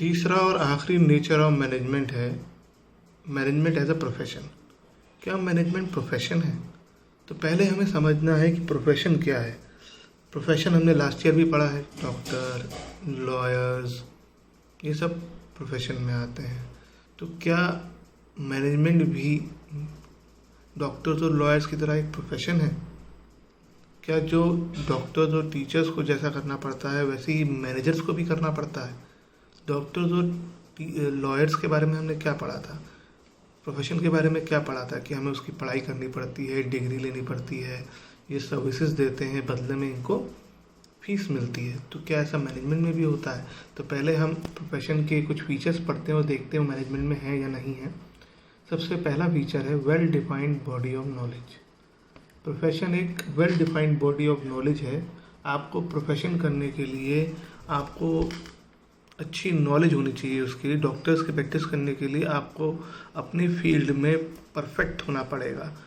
तीसरा और आखिरी नेचर ऑफ मैनेजमेंट है मैनेजमेंट एज अ प्रोफेशन। क्या मैनेजमेंट प्रोफेशन है? तो पहले हमें समझना है कि प्रोफेशन क्या है। प्रोफेशन हमने लास्ट ईयर भी पढ़ा है, डॉक्टर, लॉयर्स, ये सब प्रोफेशन में आते हैं। तो क्या मैनेजमेंट भी डॉक्टर्स और लॉयर्स की तरह एक प्रोफेशन है? क्या जो डॉक्टर्स और टीचर्स को जैसा करना पड़ता है वैसे ही मैनेजर्स को भी करना पड़ता है? डॉक्टर्स और लॉयर्स के बारे में हमने क्या पढ़ा था, प्रोफेशन के बारे में क्या पढ़ा था कि हमें उसकी पढ़ाई करनी पड़ती है, डिग्री लेनी पड़ती है, ये सर्विसेज देते हैं, बदले में इनको फीस मिलती है। तो क्या ऐसा मैनेजमेंट में भी होता है? तो पहले हम प्रोफेशन के कुछ फीचर्स पढ़ते हैं और देखते हैं मैनेजमेंट में है या नहीं है। सबसे पहला फीचर है well defined body of knowledge. Profession एक well defined body of knowledge है। आपको प्रोफेशन करने के लिए आपको अच्छी नॉलेज होनी चाहिए। उसके लिए डॉक्टर्स की प्रैक्टिस करने के लिए आपको अपनी फील्ड में परफेक्ट होना पड़ेगा।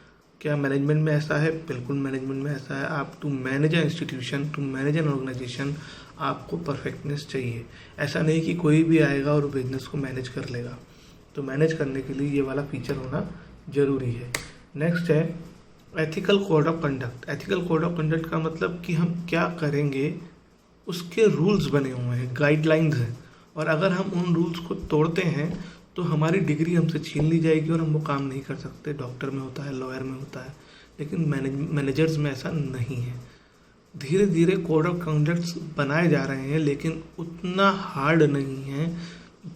क्या मैनेजमेंट में ऐसा है? बिल्कुल मैनेजमेंट में ऐसा है। आप to manage an institution, to manage an organisation, आपको परफेक्टनेस चाहिए। ऐसा नहीं कि कोई भी आएगा और बिजनेस को मैनेज कर लेगा। तो मैनेज करने के लिए ये वाला फीचर होना ज़रूरी है। नेक्स्ट है ethical code of conduct. Ethical code of conduct का मतलब कि हम क्या करेंगे, उसके रूल्स बने हुए हैं, गाइडलाइंस हैं, और अगर हम उन रूल्स को तोड़ते हैं तो हमारी डिग्री हमसे छीन ली जाएगी और हम वो काम नहीं कर सकते। डॉक्टर में होता है, लॉयर में होता है, लेकिन मैनेजर्स में ऐसा नहीं है। धीरे धीरे कोड ऑफ कंडक्ट्स बनाए जा रहे हैं, लेकिन उतना हार्ड नहीं है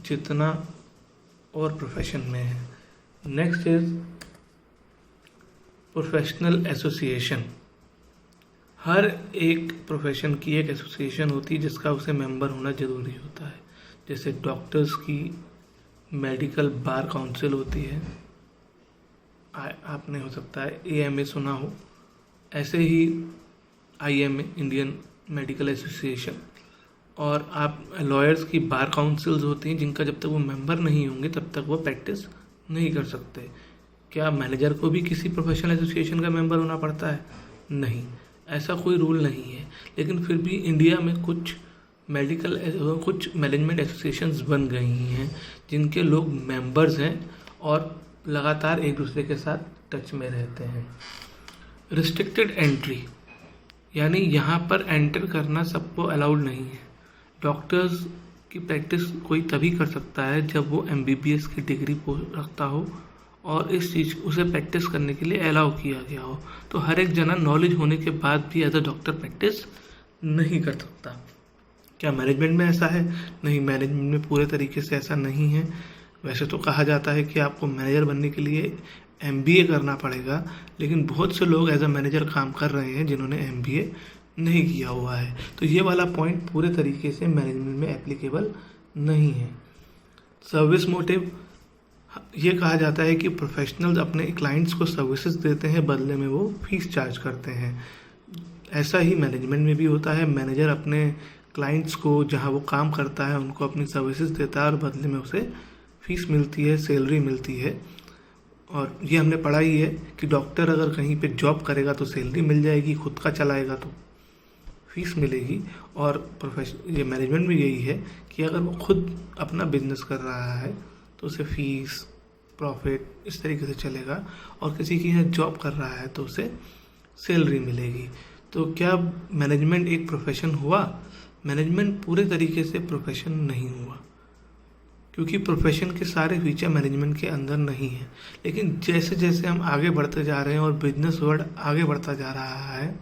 जितना और प्रोफेशन में है। Next is professional association. हर एक प्रोफेशन की एक एसोसिएशन होती है जिसका उसे मेंबर होना ज़रूरी होता है। जैसे डॉक्टर्स की मेडिकल बार काउंसिल होती है, आपने हो सकता है AMA सुना हो। ऐसे ही IMA, इंडियन मेडिकल एसोसिएशन, और आप लॉयर्स की बार काउंसिल्स होती हैं जिनका जब तक वो मेंबर नहीं होंगे तब तक वो प्रैक्टिस नहीं कर सकते। क्या मैनेजर को भी किसी प्रोफेशनल एसोसिएशन का मेंबर होना पड़ता है? नहीं, ऐसा कोई रूल नहीं है। लेकिन फिर भी इंडिया में कुछ मैनेजमेंट एसोसिएशंस बन गई हैं जिनके लोग मेंबर्स हैं और लगातार एक दूसरे के साथ टच में रहते हैं। रिस्ट्रिक्टेड एंट्री, यानी यहाँ पर एंटर करना सबको अलाउड नहीं है। डॉक्टर्स की प्रैक्टिस कोई तभी कर सकता है जब वो MBBS की डिग्री को रखता हो और इस चीज़ उसे प्रैक्टिस करने के लिए अलाउ किया गया हो। तो हर एक जना नॉलेज होने के बाद भी एज अ डॉक्टर प्रैक्टिस नहीं कर सकता। क्या मैनेजमेंट में ऐसा है? नहीं, मैनेजमेंट में पूरे तरीके से ऐसा नहीं है। वैसे तो कहा जाता है कि आपको मैनेजर बनने के लिए MBA करना पड़ेगा, लेकिन बहुत से लोग एज अ मैनेजर काम कर रहे हैं जिन्होंने MBA नहीं किया हुआ है। तो ये वाला पॉइंट पूरे तरीके से मैनेजमेंट में एप्लीकेबल नहीं है। सर्विस मोटिव, ये कहा जाता है कि प्रोफेशनल्स अपने क्लाइंट्स को सर्विसेज देते हैं, बदले में वो फीस चार्ज करते हैं। ऐसा ही मैनेजमेंट में भी होता है। मैनेजर अपने क्लाइंट्स को जहाँ वो काम करता है उनको अपनी सर्विसेज देता है और बदले में उसे फीस मिलती है, सैलरी मिलती है। और ये हमने पढ़ा ही है कि डॉक्टर अगर कहीं पे जॉब करेगा तो सैलरी मिल जाएगी, खुद का चलाएगा तो फीस मिलेगी। और ये मैनेजमेंट में यही है कि अगर वो खुद अपना बिजनेस कर रहा है तो उसे फीस, प्रॉफिट इस तरीके से चलेगा, और किसी की यहाँ जॉब कर रहा है तो उसे सैलरी मिलेगी। तो क्या मैनेजमेंट एक प्रोफेशन हुआ? मैनेजमेंट पूरे तरीके से प्रोफेशन नहीं हुआ, क्योंकि प्रोफेशन के सारे फीचर मैनेजमेंट के अंदर नहीं है। लेकिन जैसे जैसे हम आगे बढ़ते जा रहे हैं और बिजनेस वर्ल्ड आगे बढ़ता जा रहा है,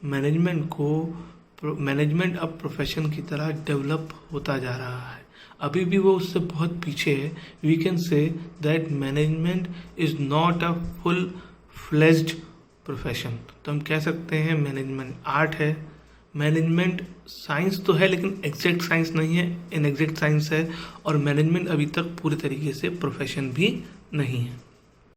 मैनेजमेंट अब प्रोफेशन की तरह डेवलप होता जा रहा है। अभी भी वो उससे बहुत पीछे है। We can say that management is not a full fledged profession. तो हम कह सकते हैं मैनेजमेंट आर्ट है, मैनेजमेंट साइंस तो है लेकिन एग्जैक्ट साइंस नहीं है, इनएग्जैक्ट साइंस है, और मैनेजमेंट अभी तक पूरे तरीके से प्रोफेशन भी नहीं है।